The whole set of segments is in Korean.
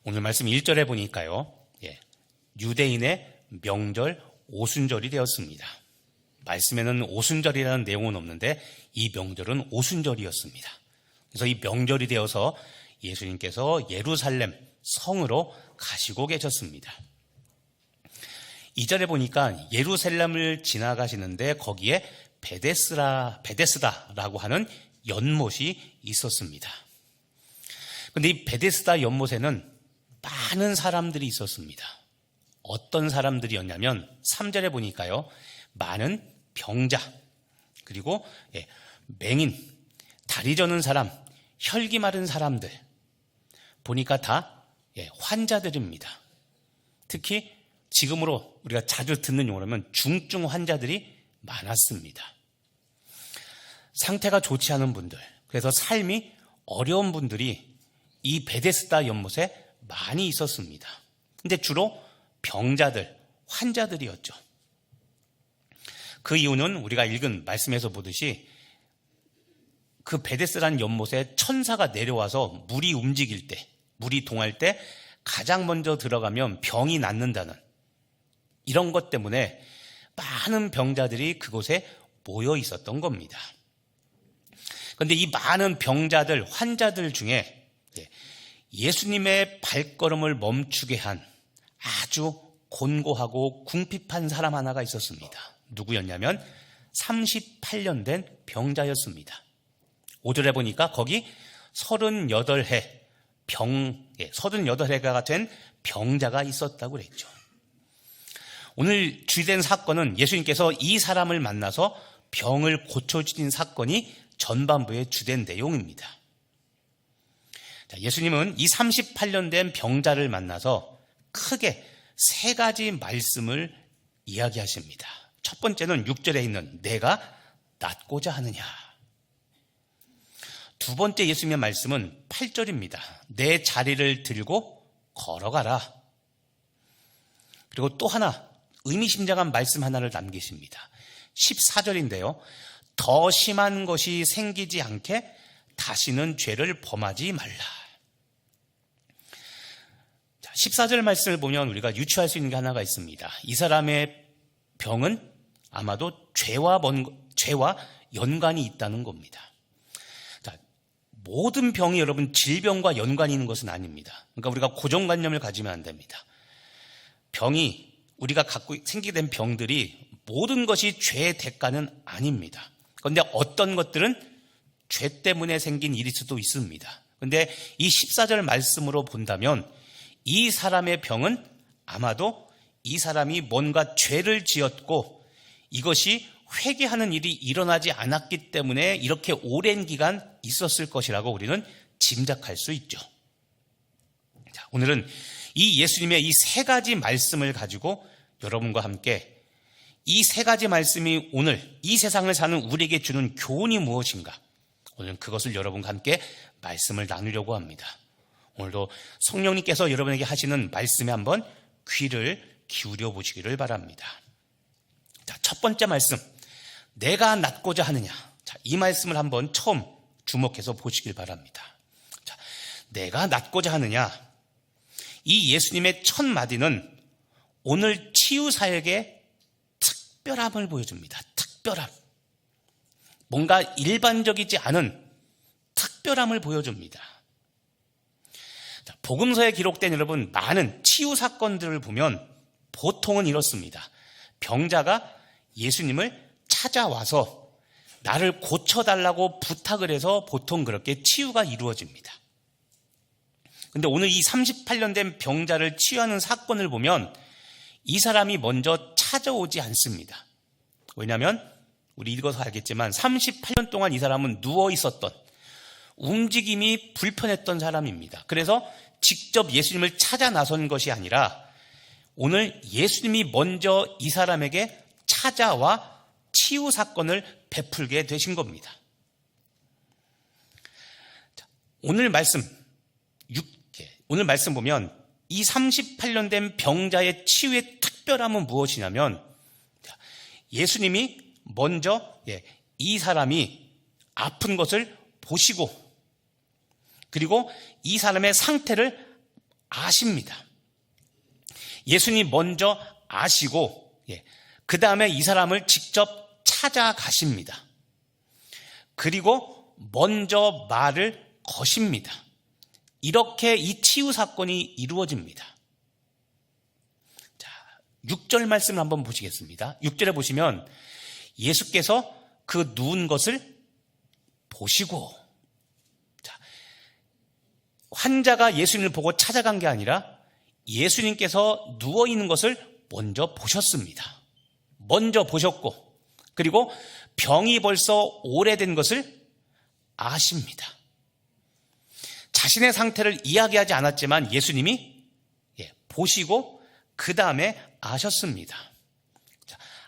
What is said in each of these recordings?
오늘 말씀 1절에 보니까요, 유대인의 명절 오순절이 되었습니다. 말씀에는 오순절이라는 내용은 없는데 이 명절은 오순절이었습니다. 그래서 이 명절이 되어서 예수님께서 예루살렘 성으로 가시고 계셨습니다. 2절에 보니까 예루살렘을 지나가시는데 거기에 베데스다라고 하는 연못이 있었습니다. 그런데 이 베데스다 연못에는 많은 사람들이 있었습니다. 어떤 사람들이었냐면 3절에 보니까요, 많은 병자, 그리고 맹인, 다리 저는 사람, 혈기 마른 사람들, 보니까 다 환자들입니다. 특히 지금으로 우리가 자주 듣는 용어라면 중증 환자들이 많았습니다. 상태가 좋지 않은 분들, 그래서 삶이 어려운 분들이 이 베데스다 연못에 많이 있었습니다. 근데 주로 병자들, 환자들이었죠. 그 이유는 우리가 읽은 말씀에서 보듯이 그 베데스다라는 연못에 천사가 내려와서 물이 움직일 때, 물이 동할 때 가장 먼저 들어가면 병이 낫는다는 이런 것 때문에 많은 병자들이 그곳에 모여 있었던 겁니다. 그런데 이 많은 병자들, 환자들 중에 예수님의 발걸음을 멈추게 한 아주 곤고하고 궁핍한 사람 하나가 있었습니다. 누구였냐면 38년 된 병자였습니다. 5절에 보니까 거기 38해가 된 병자가 있었다고 그랬죠. 오늘 주된 사건은 예수님께서 이 사람을 만나서 병을 고쳐주신 사건이 전반부의 주된 내용입니다. 예수님은 이 38년 된 병자를 만나서 크게 3가지 말씀을 이야기하십니다. 첫 번째는 6절에 있는 내가 낫고자 하느냐. 두 번째 예수님의 말씀은 8절입니다. 내 자리를 들고 걸어가라. 그리고 또 하나 의미심장한 말씀 하나를 남기십니다. 14절인데요. 더 심한 것이 생기지 않게 다시는 죄를 범하지 말라. 14절 말씀을 보면 우리가 유추할 수 있는 게 하나가 있습니다. 이 사람의 병은 아마도 죄와 연관이 있다는 겁니다. 자, 모든 병이 여러분 질병과 연관이 있는 것은 아닙니다. 그러니까 우리가 고정관념을 가지면 안 됩니다. 병이 우리가 생기게 된 병들이 모든 것이 죄의 대가는 아닙니다. 그런데 어떤 것들은 죄 때문에 생긴 일일 수도 있습니다. 그런데 이 14절 말씀으로 본다면 이 사람의 병은 아마도 이 사람이 뭔가 죄를 지었고 이것이 회개하는 일이 일어나지 않았기 때문에 이렇게 오랜 기간 있었을 것이라고 우리는 짐작할 수 있죠. 자, 오늘은 이 예수님의 이 3가지 말씀을 가지고 여러분과 함께 이 3가지 말씀이 오늘 이 세상을 사는 우리에게 주는 교훈이 무엇인가, 오늘 그것을 여러분과 함께 말씀을 나누려고 합니다. 오늘도 성령님께서 여러분에게 하시는 말씀에 한번 귀를 기울여 보시기를 바랍니다. 자, 첫 번째 말씀, 내가 낫고자 하느냐. 자, 이 말씀을 한번 처음 주목해서 보시길 바랍니다. 자, 내가 낫고자 하느냐. 이 예수님의 첫 마디는 오늘 치유사역의 특별함을 보여줍니다. 특별함. 뭔가 일반적이지 않은 특별함을 보여줍니다. 자, 복음서에 기록된 여러분 많은 치유 사건들을 보면 보통은 이렇습니다. 병자가 예수님을 찾아와서 나를 고쳐달라고 부탁을 해서 보통 그렇게 치유가 이루어집니다. 그런데 오늘 이 38년 된 병자를 치유하는 사건을 보면 이 사람이 먼저 찾아오지 않습니다. 왜냐하면 우리 읽어서 알겠지만 38년 동안 이 사람은 누워 있었던, 움직임이 불편했던 사람입니다. 그래서 직접 예수님을 찾아 나선 것이 아니라 오늘 예수님이 먼저 이 사람에게 찾아와 치유 사건을 베풀게 되신 겁니다. 오늘 말씀 보면 이 38년 된 병자의 치유의 특별함은 무엇이냐면 예수님이 먼저 이 사람이 아픈 것을 보시고 그리고 이 사람의 상태를 아십니다. 예수님이 먼저 아시고 그 다음에 이 사람을 직접 찾아가십니다. 그리고 먼저 말을 거십니다. 이렇게 이 치유 사건이 이루어집니다. 자, 6절 말씀을 한번 보시겠습니다. 6절에 보시면 예수께서 그 누운 것을 보시고, 자, 환자가 예수님을 보고 찾아간 게 아니라 예수님께서 누워있는 것을 먼저 보셨습니다. 먼저 보셨고, 그리고 병이 벌써 오래된 것을 아십니다. 자신의 상태를 이야기하지 않았지만 예수님이 보시고 그 다음에 아셨습니다.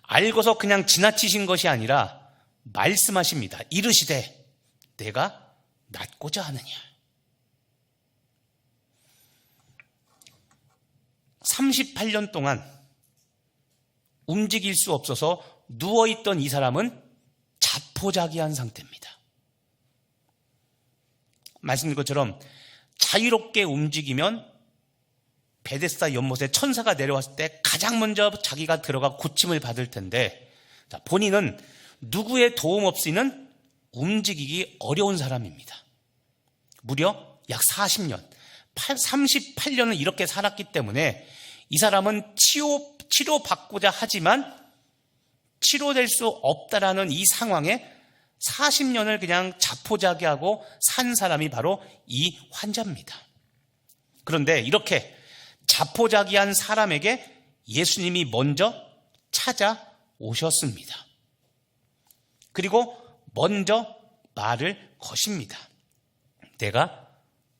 알고서 그냥 지나치신 것이 아니라 말씀하십니다. 이르시되 내가 낫고자 하느냐. 38년 동안 움직일 수 없어서 누워있던 이 사람은 자포자기한 상태입니다. 말씀드린 것처럼 자유롭게 움직이면 베데스다 연못에 천사가 내려왔을 때 가장 먼저 자기가 들어가 고침을 받을 텐데, 본인은 누구의 도움 없이는 움직이기 어려운 사람입니다. 무려 약 40년, 38년을 이렇게 살았기 때문에 이 사람은 치료받고자 하지만 치료될 수 없다라는 이 상황에 40년을 그냥 자포자기하고 산 사람이 바로 이 환자입니다. 그런데 이렇게 자포자기한 사람에게 예수님이 먼저 찾아오셨습니다. 그리고 먼저 말을 거십니다. 내가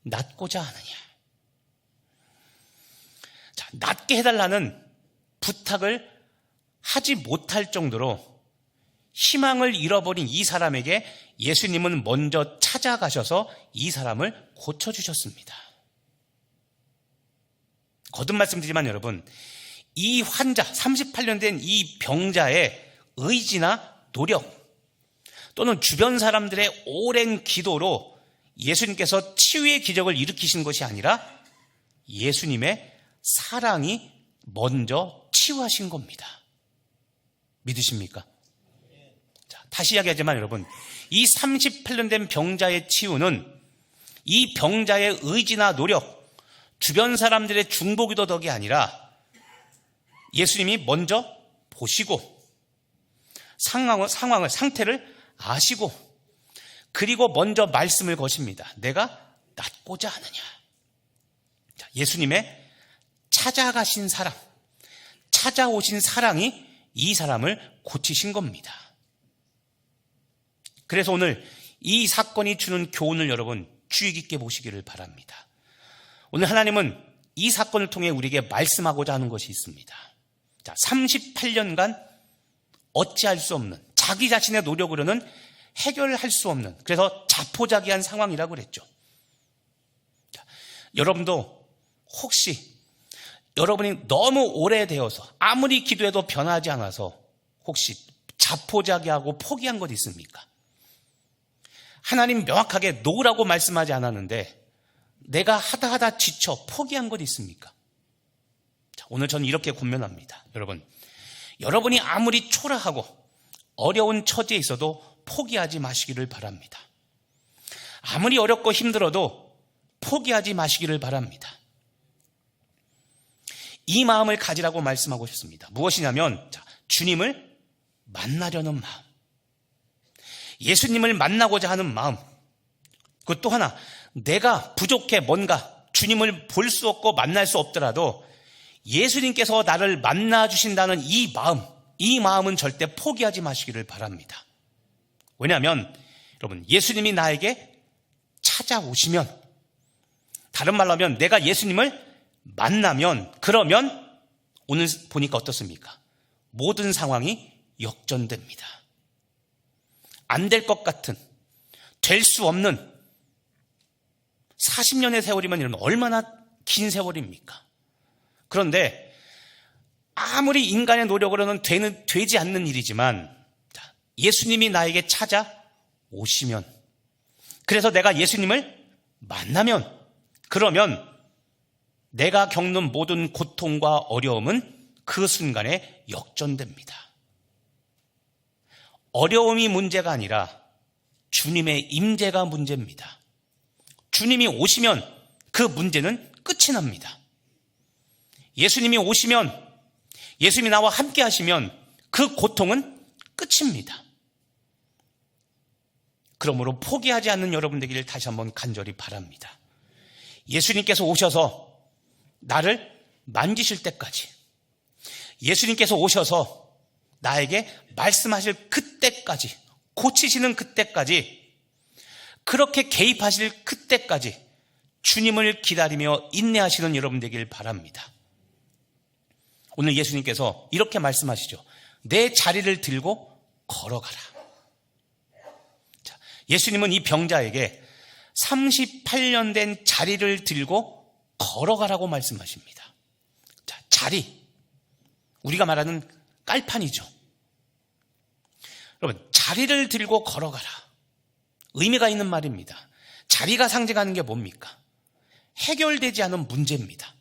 낫고자 하느냐. 자, 낫게 해달라는 부탁을 하지 못할 정도로 희망을 잃어버린 이 사람에게 예수님은 먼저 찾아가셔서 이 사람을 고쳐주셨습니다. 거듭 말씀드리지만 여러분, 이 환자, 38년 된 이 병자의 의지나 노력 또는 주변 사람들의 오랜 기도로 예수님께서 치유의 기적을 일으키신 것이 아니라 예수님의 사랑이 먼저 치유하신 겁니다. 믿으십니까? 자, 다시 이야기하지만 여러분, 이 38년 된 병자의 치유는 이 병자의 의지나 노력, 주변 사람들의 중보기도 덕이 아니라 예수님이 먼저 보시고 상태를 아시고 그리고 먼저 말씀을 거십니다. 내가 낫고자 하느냐. 자, 예수님의 찾아가신 사랑, 찾아오신 사랑이 이 사람을 고치신 겁니다. 그래서 오늘 이 사건이 주는 교훈을 여러분 주의 깊게 보시기를 바랍니다. 오늘 하나님은 이 사건을 통해 우리에게 말씀하고자 하는 것이 있습니다. 자, 38년간 어찌할 수 없는, 자기 자신의 노력으로는 해결할 수 없는, 그래서 자포자기한 상황이라고 그랬죠. 자, 여러분도 혹시 여러분이 너무 오래되어서 아무리 기도해도 변하지 않아서 혹시 자포자기하고 포기한 것 있습니까? 하나님 명확하게 노라고 말씀하지 않았는데 내가 하다 지쳐 포기한 것 있습니까? 자, 오늘 저는 이렇게 권면합니다. 여러분이 아무리 초라하고 어려운 처지에 있어도 포기하지 마시기를 바랍니다. 아무리 어렵고 힘들어도 포기하지 마시기를 바랍니다. 이 마음을 가지라고 말씀하고 싶습니다. 무엇이냐면, 자, 주님을 만나려는 마음, 예수님을 만나고자 하는 마음, 그것 또 하나, 내가 부족해 뭔가 주님을 볼 수 없고 만날 수 없더라도 예수님께서 나를 만나주신다는 이 마음은 절대 포기하지 마시기를 바랍니다. 왜냐하면 여러분, 예수님이 나에게 찾아오시면, 다른 말로 하면 내가 예수님을 만나면, 그러면 오늘 보니까 어떻습니까? 모든 상황이 역전됩니다. 안 될 것 같은, 될 수 없는 40년의 세월이면 이러면 얼마나 긴 세월입니까? 그런데 아무리 인간의 노력으로는 되지 않는 일이지만 예수님이 나에게 찾아오시면, 그래서 내가 예수님을 만나면, 그러면 내가 겪는 모든 고통과 어려움은 그 순간에 역전됩니다. 어려움이 문제가 아니라 주님의 임재가 문제입니다. 주님이 오시면 그 문제는 끝이 납니다. 예수님이 오시면, 예수님이 나와 함께 하시면 그 고통은 끝입니다. 그러므로 포기하지 않는 여러분 되기를 다시 한번 간절히 바랍니다. 예수님께서 오셔서 나를 만지실 때까지, 예수님께서 오셔서 나에게 말씀하실 그때까지, 고치시는 그때까지, 그렇게 개입하실 그때까지 주님을 기다리며 인내하시는 여러분 되길 바랍니다. 오늘 예수님께서 이렇게 말씀하시죠. 내 자리를 들고 걸어가라. 자, 예수님은 이 병자에게 38년 된 자리를 들고 걸어가라고 말씀하십니다. 자, 자리. 우리가 말하는 깔판이죠. 여러분, 자리를 들고 걸어가라. 의미가 있는 말입니다. 자리가 상징하는 게 뭡니까? 해결되지 않은 문제입니다.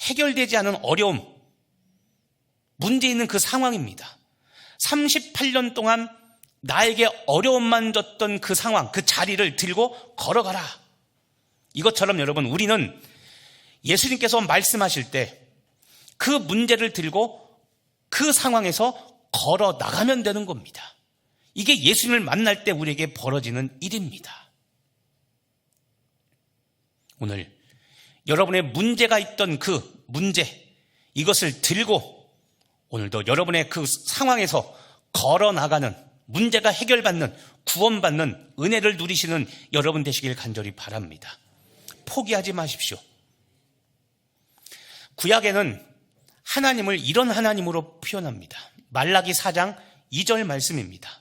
해결되지 않은 어려움, 문제 있는 그 상황입니다. 38년 동안 나에게 어려움만 줬던 그 상황, 그 자리를 들고 걸어가라. 이것처럼 여러분, 우리는 예수님께서 말씀하실 때 그 문제를 들고 그 상황에서 걸어 나가면 되는 겁니다. 이게 예수님을 만날 때 우리에게 벌어지는 일입니다. 오늘 여러분의 문제가 있던 그 문제, 이것을 들고 오늘도 여러분의 그 상황에서 걸어 나가는, 문제가 해결받는, 구원받는 은혜를 누리시는 여러분 되시길 간절히 바랍니다. 포기하지 마십시오. 구약에는 하나님을 이런 하나님으로 표현합니다. 말라기 4장 2절 말씀입니다.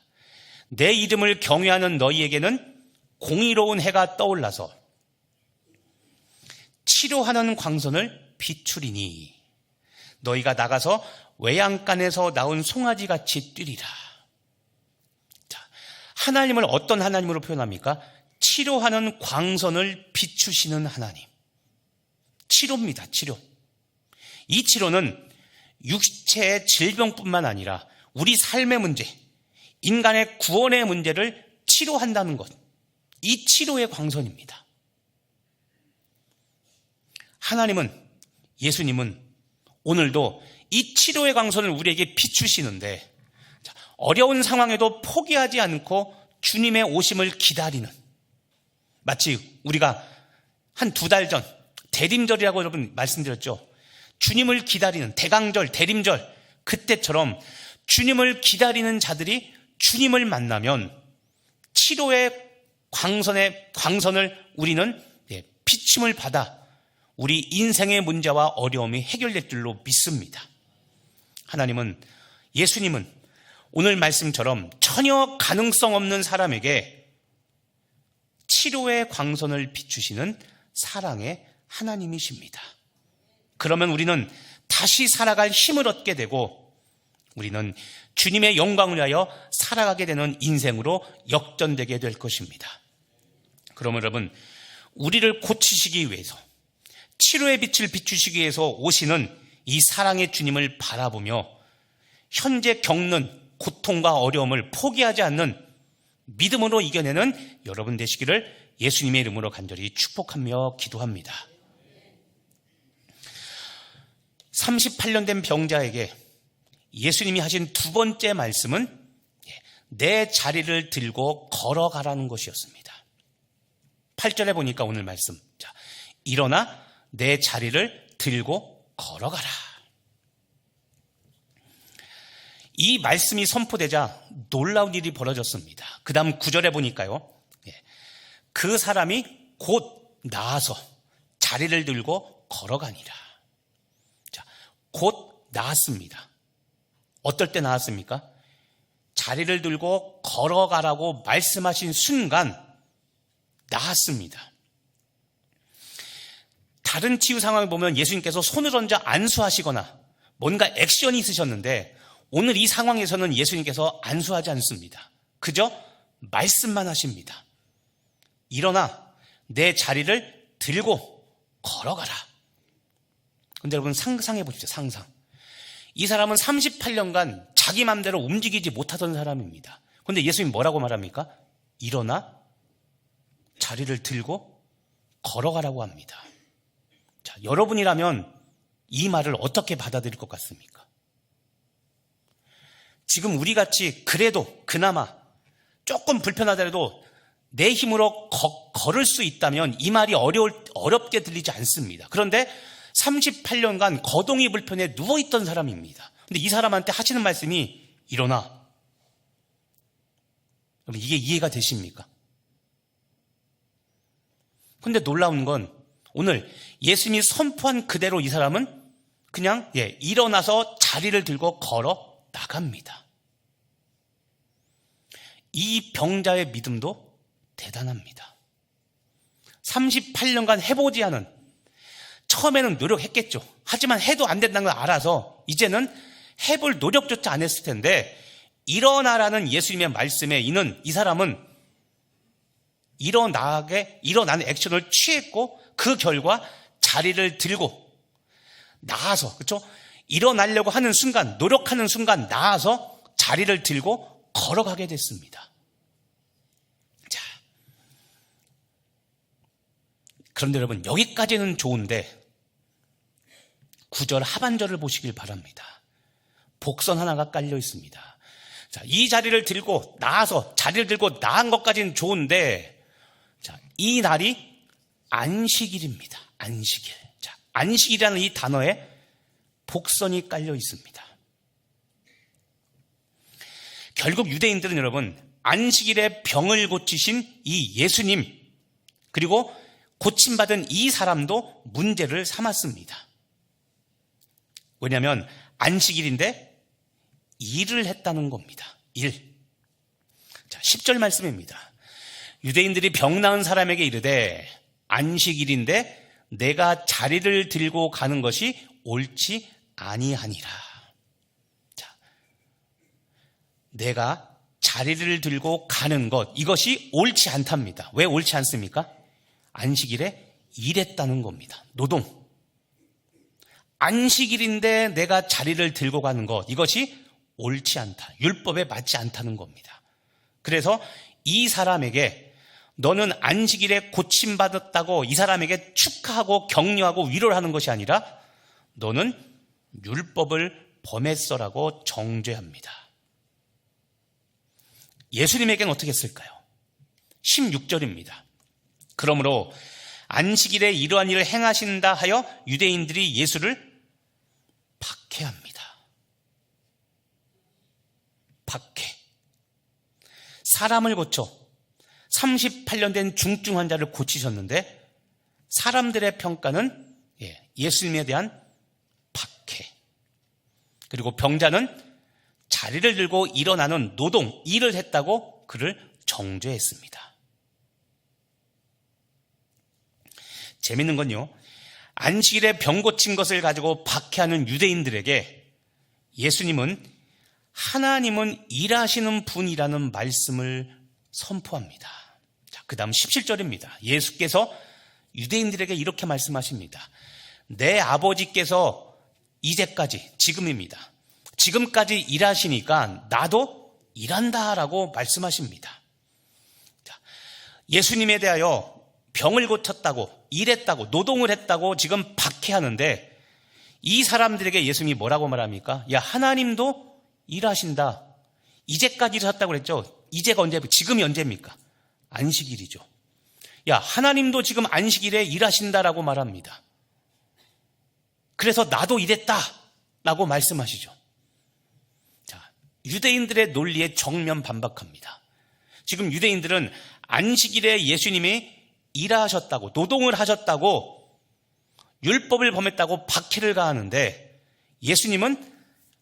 내 이름을 경외하는 너희에게는 공의로운 해가 떠올라서 치료하는 광선을 비추리니 너희가 나가서 외양간에서 나온 송아지같이 뛰리라. 자, 하나님을 어떤 하나님으로 표현합니까? 치료하는 광선을 비추시는 하나님. 치료입니다. 치료. 이 치료는 육체의 질병뿐만 아니라 우리 삶의 문제, 인간의 구원의 문제를 치료한다는 것. 이 치료의 광선입니다. 하나님은, 예수님은 오늘도 이 치료의 광선을 우리에게 비추시는데 어려운 상황에도 포기하지 않고 주님의 오심을 기다리는, 마치 우리가 한 2달 전 대림절이라고 여러분 말씀드렸죠. 주님을 기다리는 대강절, 대림절, 그때처럼 주님을 기다리는 자들이 주님을 만나면 치료의 광선을 우리는 비춤을 받아 우리 인생의 문제와 어려움이 해결될 줄로 믿습니다. 하나님은, 예수님은 오늘 말씀처럼 전혀 가능성 없는 사람에게 치료의 광선을 비추시는 사랑의 하나님이십니다. 그러면 우리는 다시 살아갈 힘을 얻게 되고 우리는 주님의 영광을 위하여 살아가게 되는 인생으로 역전되게 될 것입니다. 그러면 여러분, 우리를 고치시기 위해서, 치료의 빛을 비추시기 위해서 오시는 이 사랑의 주님을 바라보며 현재 겪는 고통과 어려움을 포기하지 않는 믿음으로 이겨내는 여러분 되시기를 예수님의 이름으로 간절히 축복하며 기도합니다. 38년 된 병자에게 예수님이 하신 2번째 말씀은 내 자리를 들고 걸어가라는 것이었습니다. 8절에 보니까 오늘 말씀, 자, 일어나 내 자리를 들고 걸어가라. 이 말씀이 선포되자 놀라운 일이 벌어졌습니다. 그 다음 9절에 보니까요, 그 사람이 곧 나아서 자리를 들고 걸어가니라. 자, 곧 나았습니다. 어떨 때 나았습니까? 자리를 들고 걸어가라고 말씀하신 순간 나았습니다. 다른 치유 상황을 보면 예수님께서 손을 얹어 안수하시거나 뭔가 액션이 있으셨는데 오늘 이 상황에서는 예수님께서 안수하지 않습니다. 그저 말씀만 하십니다. 일어나 내 자리를 들고 걸어가라. 근데 여러분 상상해 보십시오. 상상. 이 사람은 38년간 자기 맘대로 움직이지 못하던 사람입니다. 그런데 예수님 뭐라고 말합니까? 일어나 자리를 들고 걸어가라고 합니다. 자, 여러분이라면 이 말을 어떻게 받아들일 것 같습니까? 지금 우리같이 그래도 그나마 조금 불편하더라도 내 힘으로 걸을 수 있다면 이 말이 어렵게 들리지 않습니다. 그런데 38년간 거동이 불편해 누워있던 사람입니다. 근데 이 사람한테 하시는 말씀이 일어나. 이게 이해가 되십니까? 근데 놀라운 건 오늘 예수님이 선포한 그대로 이 사람은 그냥 일어나서 자리를 들고 걸어 나갑니다. 이 병자의 믿음도 대단합니다. 38년간 해보지 않은, 처음에는 노력했겠죠. 하지만 해도 안 된다는 걸 알아서 이제는 해볼 노력조차 안 했을 텐데 일어나라는 예수님의 말씀에 이 사람은 일어나는 액션을 취했고 그 결과 자리를 들고 나아서, 그렇죠? 일어나려고 하는 순간, 노력하는 순간 나아서 자리를 들고 걸어가게 됐습니다. 자, 그런데 여러분 여기까지는 좋은데 9절 하반절을 보시길 바랍니다. 복선 하나가 깔려 있습니다. 자, 이 자리를 들고 나아서 자리를 들고 나은 것까지는 좋은데, 자, 이 날이 안식일입니다. 안식일. 자, 안식일이라는 이 단어에 복선이 깔려 있습니다. 결국 유대인들은 여러분 안식일에 병을 고치신 이 예수님, 그리고 고침받은 이 사람도 문제를 삼았습니다. 왜냐하면 안식일인데 일을 했다는 겁니다. 일. 자, 10절 말씀입니다. 유대인들이 병 나은 사람에게 이르되 안식일인데 내가 자리를 들고 가는 것이 옳지 아니하니라. 자, 내가 자리를 들고 가는 것, 이것이 옳지 않답니다. 왜 옳지 않습니까? 안식일에 일했다는 겁니다. 노동. 안식일인데 내가 자리를 들고 가는 것, 이것이 옳지 않다. 율법에 맞지 않다는 겁니다. 그래서 이 사람에게 너는 안식일에 고침받았다고 이 사람에게 축하하고 격려하고 위로를 하는 것이 아니라 너는 율법을 범했어라고 정죄합니다. 예수님에게는 어떻게 했을까요? 16절입니다. 그러므로 안식일에 이러한 일을 행하신다 하여 유대인들이 예수를 박해합니다. 박해. 사람을 고쳐 38년 된 중증 환자를 고치셨는데 사람들의 평가는 예수님에 대한 박해. 그리고 병자는 자리를 들고 일어나는 노동, 일을 했다고 그를 정죄했습니다. 재밌는 건요, 안식일에 병 고친 것을 가지고 박해하는 유대인들에게 예수님은 하나님은 일하시는 분이라는 말씀을 선포합니다. 자, 그 다음 17절입니다. 예수께서 유대인들에게 이렇게 말씀하십니다. 내 아버지께서 이제까지, 지금입니다. 지금까지 일하시니까 나도 일한다라고 말씀하십니다. 자, 예수님에 대하여 병을 고쳤다고, 일했다고, 노동을 했다고 지금 박해하는데 이 사람들에게 예수님이 뭐라고 말합니까? 야, 하나님도 일하신다. 이제까지 일하셨다고 그랬죠? 이제가 언제입니까? 지금이 언제입니까? 안식일이죠. 야, 하나님도 지금 안식일에 일하신다라고 말합니다. 그래서 나도 일했다라고 말씀하시죠. 자, 유대인들의 논리에 정면 반박합니다. 지금 유대인들은 안식일에 예수님이 일하셨다고, 노동을 하셨다고, 율법을 범했다고 박해를 가하는데 예수님은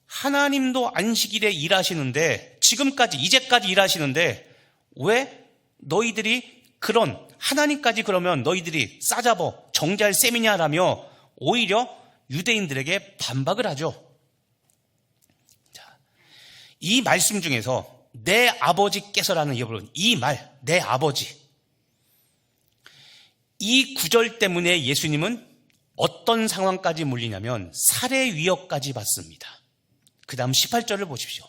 하나님도 안식일에 일하시는데, 지금까지, 이제까지 일하시는데 왜 너희들이 그런, 하나님까지 그러면 너희들이 싸잡어 정죄할 셈이냐라며 오히려 유대인들에게 반박을 하죠. 자, 이 말씀 중에서 내 아버지께서라는 이 말, 내 아버지, 이 구절 때문에 예수님은 어떤 상황까지 몰리냐면 살해 위협까지 받습니다. 그 다음 18절을 보십시오.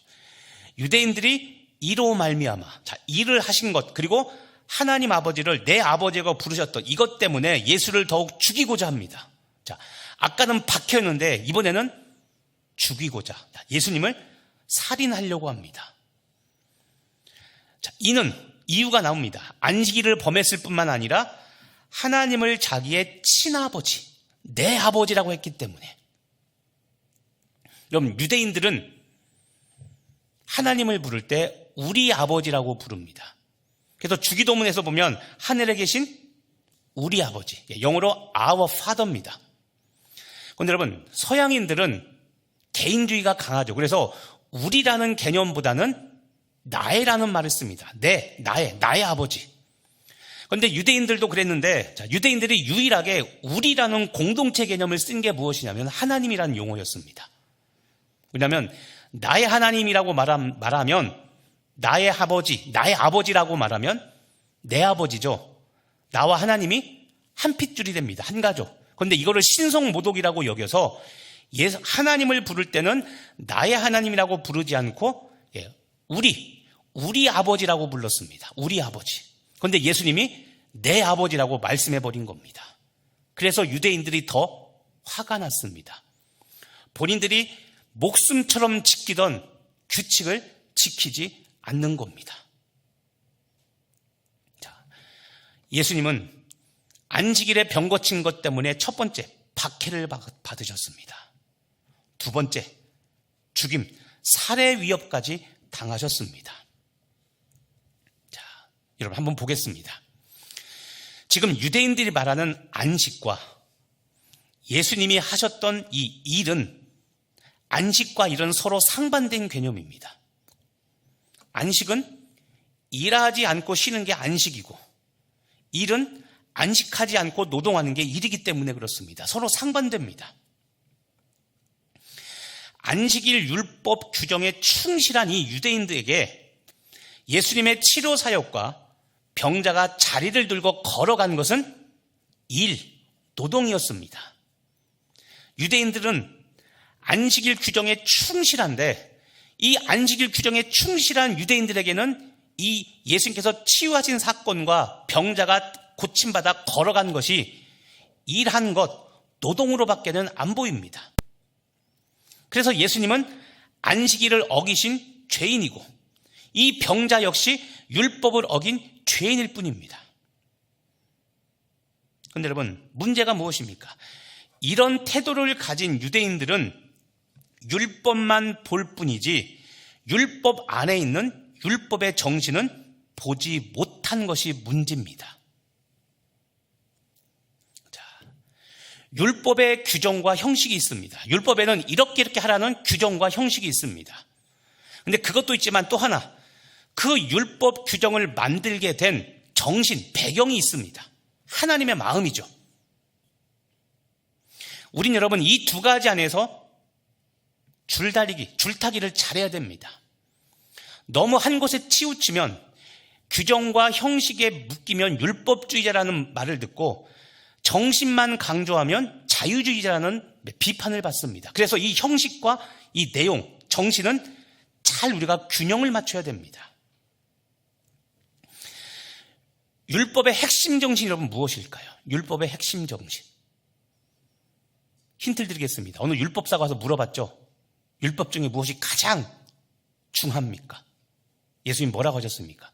유대인들이 이로 말미암아, 자, 일을 하신 것, 그리고 하나님 아버지를 내 아버지가 부르셨던 이것 때문에 예수를 더욱 죽이고자 합니다. 자, 아까는 박혀있는데 이번에는 죽이고자, 예수님을 살인하려고 합니다. 자, 이는 이유가 나옵니다. 안식일을 범했을 뿐만 아니라 하나님을 자기의 친아버지, 내 아버지라고 했기 때문에. 여러분, 유대인들은 하나님을 부를 때 우리 아버지라고 부릅니다. 그래서 주기도문에서 보면 하늘에 계신 우리 아버지, 영어로 our father입니다. 그런데 여러분, 서양인들은 개인주의가 강하죠. 그래서 우리라는 개념보다는 나의라는 말을 씁니다. 나의 아버지. 그런데 유대인들도 그랬는데, 자, 유대인들이 유일하게 우리라는 공동체 개념을 쓴 게 무엇이냐면 하나님이라는 용어였습니다. 왜냐하면 나의 하나님이라고 말하면 나의 아버지라고 말하면 내 아버지죠. 나와 하나님이 한 핏줄이 됩니다. 한 가족. 그런데 이거를 신성모독이라고 여겨서 하나님을 부를 때는 나의 하나님이라고 부르지 않고 우리 아버지라고 불렀습니다. 우리 아버지. 그런데 예수님이 내 아버지라고 말씀해버린 겁니다. 그래서 유대인들이 더 화가 났습니다. 본인들이 목숨처럼 지키던 규칙을 지키지 않는 겁니다. 자, 예수님은 안식일에 병 고친 것 때문에 첫 번째 박해를 받으셨습니다. 두 번째 죽임, 살해 위협까지 당하셨습니다. 자, 여러분 한번 보겠습니다. 지금 유대인들이 말하는 안식과 예수님이 하셨던 이 일은 안식과 일은 서로 상반된 개념입니다. 안식은 일하지 않고 쉬는 게 안식이고 일은 안식하지 않고 노동하는 게 일이기 때문에 그렇습니다. 서로 상반됩니다. 안식일 율법 규정에 충실한 이 유대인들에게 예수님의 치료 사역과 병자가 자리를 들고 걸어간 것은 노동이었습니다. 유대인들은 안식일 규정에 충실한데 이 안식일 규정에 충실한 유대인들에게는 이 예수님께서 치유하신 사건과 병자가 고침받아 걸어간 것이 일한 것, 노동으로밖에는 안 보입니다. 그래서 예수님은 안식일을 어기신 죄인이고 이 병자 역시 율법을 어긴 죄인일 뿐입니다. 그런데 여러분, 문제가 무엇입니까? 이런 태도를 가진 유대인들은 율법만 볼 뿐이지 율법 안에 있는 율법의 정신은 보지 못한 것이 문제입니다. 자, 율법의 규정과 형식이 있습니다. 율법에는 이렇게 하라는 규정과 형식이 있습니다. 그런데 그것도 있지만 또 하나, 그 율법 규정을 만들게 된 정신, 배경이 있습니다. 하나님의 마음이죠. 우린 여러분 이 두 가지 안에서 줄타기를 잘해야 됩니다. 너무 한 곳에 치우치면 규정과 형식에 묶이면 율법주의자라는 말을 듣고 정신만 강조하면 자유주의자라는 비판을 받습니다. 그래서 이 형식과 이 내용, 정신은 잘 우리가 균형을 맞춰야 됩니다. 율법의 핵심 정신이 여러분 무엇일까요? 율법의 핵심 정신. 힌트를 드리겠습니다. 어느 율법사가 와서 물어봤죠. 율법 중에 무엇이 가장 중합니까? 예수님 뭐라고 하셨습니까?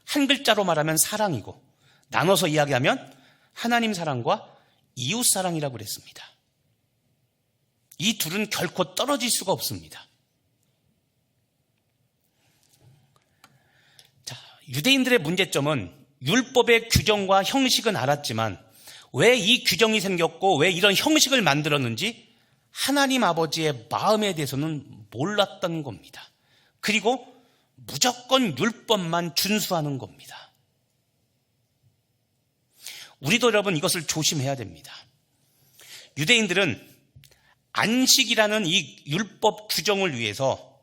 한 글자로 말하면 사랑이고 나눠서 이야기하면 하나님 사랑과 이웃 사랑이라고 그랬습니다. 이 둘은 결코 떨어질 수가 없습니다. 자, 유대인들의 문제점은 율법의 규정과 형식은 알았지만 왜 이 규정이 생겼고 왜 이런 형식을 만들었는지 하나님 아버지의 마음에 대해서는 몰랐던 겁니다. 그리고 무조건 율법만 준수하는 겁니다. 우리도 여러분 이것을 조심해야 됩니다. 유대인들은 안식이라는 이 율법 규정을 위해서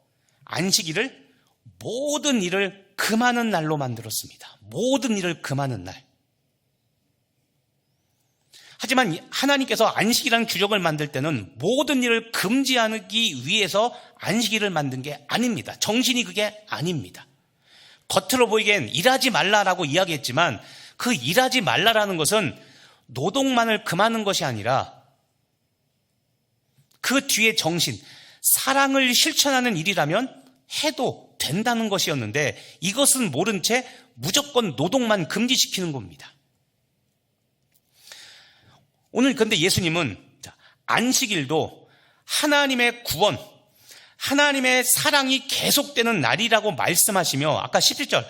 안식일을 모든 일을 금하는 날로 만들었습니다. 모든 일을 금하는 날. 하지만 하나님께서 안식이라는 규정을 만들 때는 모든 일을 금지하기 위해서 안식일을 만든 게 아닙니다. 정신이 그게 아닙니다. 겉으로 보이기엔 일하지 말라라고 이야기했지만 그 일하지 말라라는 것은 노동만을 금하는 것이 아니라 그 뒤에 정신, 사랑을 실천하는 일이라면 해도 된다는 것이었는데 이것은 모른 채 무조건 노동만 금지시키는 겁니다. 오늘 근데 예수님은 안식일도 하나님의 구원, 하나님의 사랑이 계속되는 날이라고 말씀하시며 아까 17절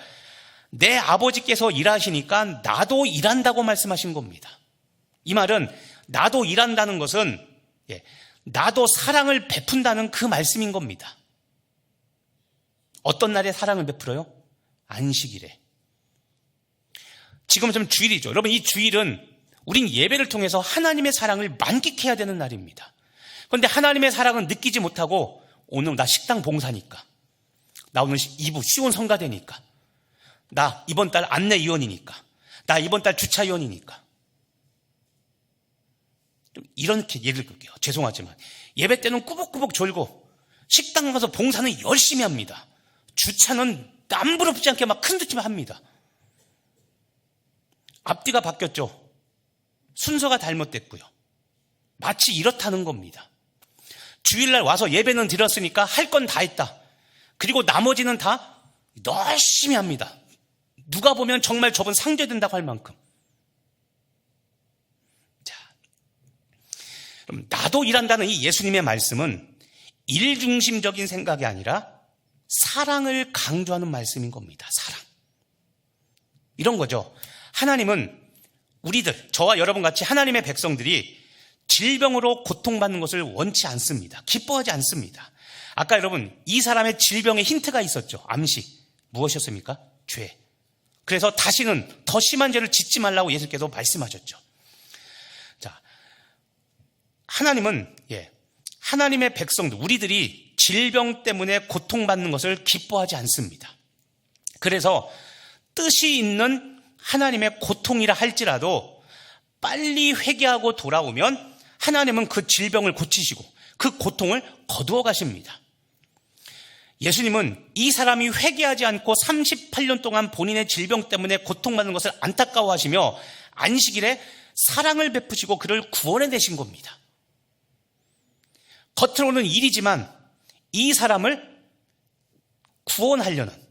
내 아버지께서 일하시니까 나도 일한다고 말씀하신 겁니다. 이 말은 나도 일한다는 것은 나도 사랑을 베푼다는 그 말씀인 겁니다. 어떤 날에 사랑을 베풀어요? 안식일에. 지금 좀 주일이죠. 여러분 이 주일은 우린 예배를 통해서 하나님의 사랑을 만끽해야 되는 날입니다. 그런데 하나님의 사랑은 느끼지 못하고 오늘 나 식당 봉사니까, 나 오늘 2부 시온 성가대니까, 나 이번 달 안내위원이니까, 나 이번 달 주차위원이니까. 좀 이렇게 예를 들게요. 죄송하지만 예배 때는 꾸벅꾸벅 졸고 식당 가서 봉사는 열심히 합니다. 주차는 남부럽지 않게 막 큰 듯이만 합니다. 앞뒤가 바뀌었죠. 순서가 잘못됐고요. 마치 이렇다는 겁니다. 주일날 와서 예배는 드렸으니까 할 건 다 했다. 그리고 나머지는 다 열심히 합니다. 누가 보면 정말 저분 상죄된다고 할 만큼. 자, 그럼 나도 일한다는 이 예수님의 말씀은 일중심적인 생각이 아니라 사랑을 강조하는 말씀인 겁니다. 사랑. 이런 거죠. 하나님은 우리들, 저와 여러분 같이 하나님의 백성들이 질병으로 고통받는 것을 원치 않습니다. 기뻐하지 않습니다. 아까 여러분 이 사람의 질병의 힌트가 있었죠. 암시. 무엇이었습니까? 죄. 그래서 다시는 더 심한 죄를 짓지 말라고 예수께서 말씀하셨죠. 자, 하나님은 하나님의 백성들, 우리들이 질병 때문에 고통받는 것을 기뻐하지 않습니다. 그래서 뜻이 있는 하나님의 고통이라 할지라도 빨리 회개하고 돌아오면 하나님은 그 질병을 고치시고 그 고통을 거두어 가십니다. 예수님은 이 사람이 회개하지 않고 38년 동안 본인의 질병 때문에 고통받는 것을 안타까워하시며 안식일에 사랑을 베푸시고 그를 구원해내신 겁니다. 겉으로는 일이지만 이 사람을 구원하려는,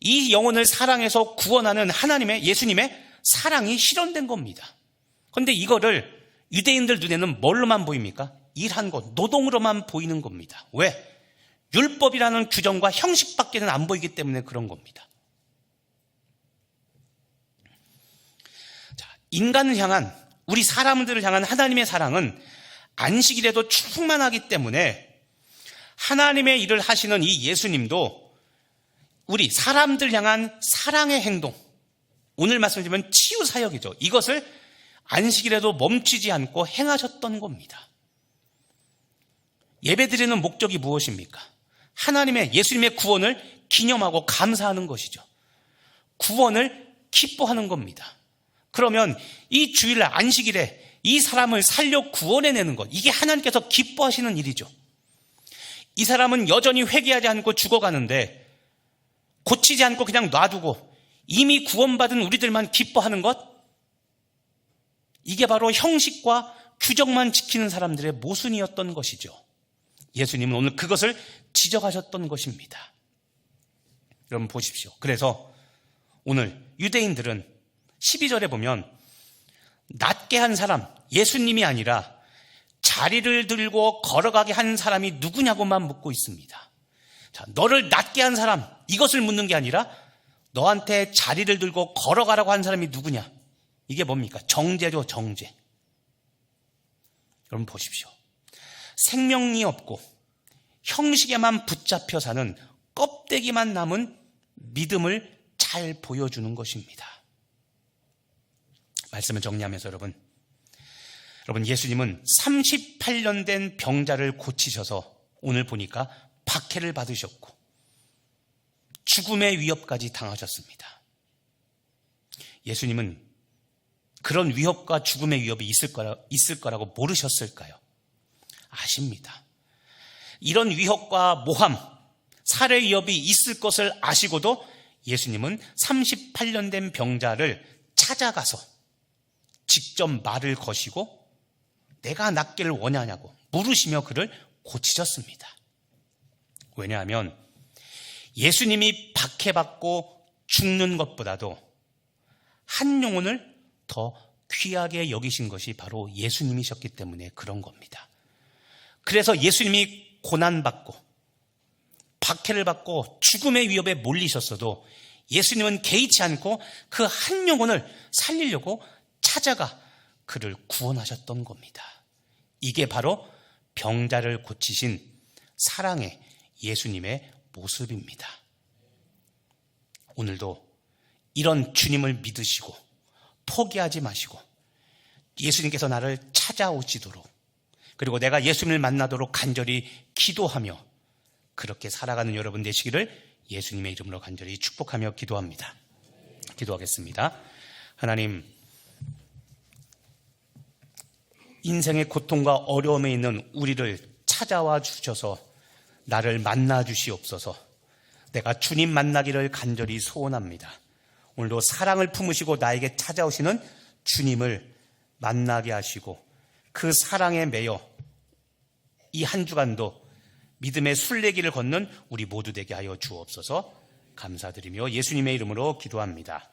이 영혼을 사랑해서 구원하는 하나님의, 예수님의 사랑이 실현된 겁니다. 그런데 이거를 유대인들 눈에는 뭘로만 보입니까? 일한 것, 노동으로만 보이는 겁니다. 왜? 율법이라는 규정과 형식밖에는 안 보이기 때문에 그런 겁니다. 자, 인간을 향한, 우리 사람들을 향한 하나님의 사랑은 안식일에도 충만하기 때문에 하나님의 일을 하시는 이 예수님도 우리 사람들 향한 사랑의 행동, 오늘 말씀드리면 치유 사역이죠. 이것을 안식일에도 멈추지 않고 행하셨던 겁니다. 예배드리는 목적이 무엇입니까? 하나님의, 예수님의 구원을 기념하고 감사하는 것이죠. 구원을 기뻐하는 겁니다. 그러면 이 주일날 안식일에 이 사람을 살려 구원해내는 것, 이게 하나님께서 기뻐하시는 일이죠. 이 사람은 여전히 회개하지 않고 죽어가는데 고치지 않고 그냥 놔두고 이미 구원받은 우리들만 기뻐하는 것, 이게 바로 형식과 규정만 지키는 사람들의 모순이었던 것이죠. 예수님은 오늘 그것을 지적하셨던 것입니다. 여러분 보십시오. 그래서 오늘 유대인들은 12절에 보면 낫게 한 사람, 예수님이 아니라 자리를 들고 걸어가게 한 사람이 누구냐고만 묻고 있습니다. 자, 너를 낫게 한 사람, 이것을 묻는 게 아니라 너한테 자리를 들고 걸어가라고 한 사람이 누구냐? 이게 뭡니까? 정죄죠, 정죄. 여러분 보십시오. 생명이 없고 형식에만 붙잡혀 사는 껍데기만 남은 믿음을 잘 보여주는 것입니다. 말씀을 정리하면서 여러분 예수님은 38년 된 병자를 고치셔서 오늘 보니까 박해를 받으셨고 죽음의 위협까지 당하셨습니다. 예수님은 그런 위협과 죽음의 위협이 있을 거라고 모르셨을까요? 아십니다. 이런 위협과 모함, 살해 위협이 있을 것을 아시고도 예수님은 38년 된 병자를 찾아가서 직접 말을 거시고 내가 낫기를 원하냐고 물으시며 그를 고치셨습니다. 왜냐하면 예수님이 박해받고 죽는 것보다도 한 영혼을 더 귀하게 여기신 것이 바로 예수님이셨기 때문에 그런 겁니다. 그래서 예수님이 고난받고 박해를 받고 죽음의 위협에 몰리셨어도 예수님은 개의치 않고 그 한 영혼을 살리려고 찾아가 그를 구원하셨던 겁니다. 이게 바로 병자를 고치신 사랑의 예수님의 모습입니다. 오늘도 이런 주님을 믿으시고 포기하지 마시고 예수님께서 나를 찾아오시도록, 그리고 내가 예수님을 만나도록 간절히 기도하며 그렇게 살아가는 여러분 되시기를 예수님의 이름으로 간절히 축복하며 기도합니다. 기도하겠습니다. 하나님, 인생의 고통과 어려움에 있는 우리를 찾아와 주셔서 나를 만나 주시옵소서. 내가 주님 만나기를 간절히 소원합니다. 오늘도 사랑을 품으시고 나에게 찾아오시는 주님을 만나게 하시고 그 사랑에 매여 이 한 주간도 믿음의 순례길을 걷는 우리 모두 되게 하여 주옵소서. 감사드리며 예수님의 이름으로 기도합니다.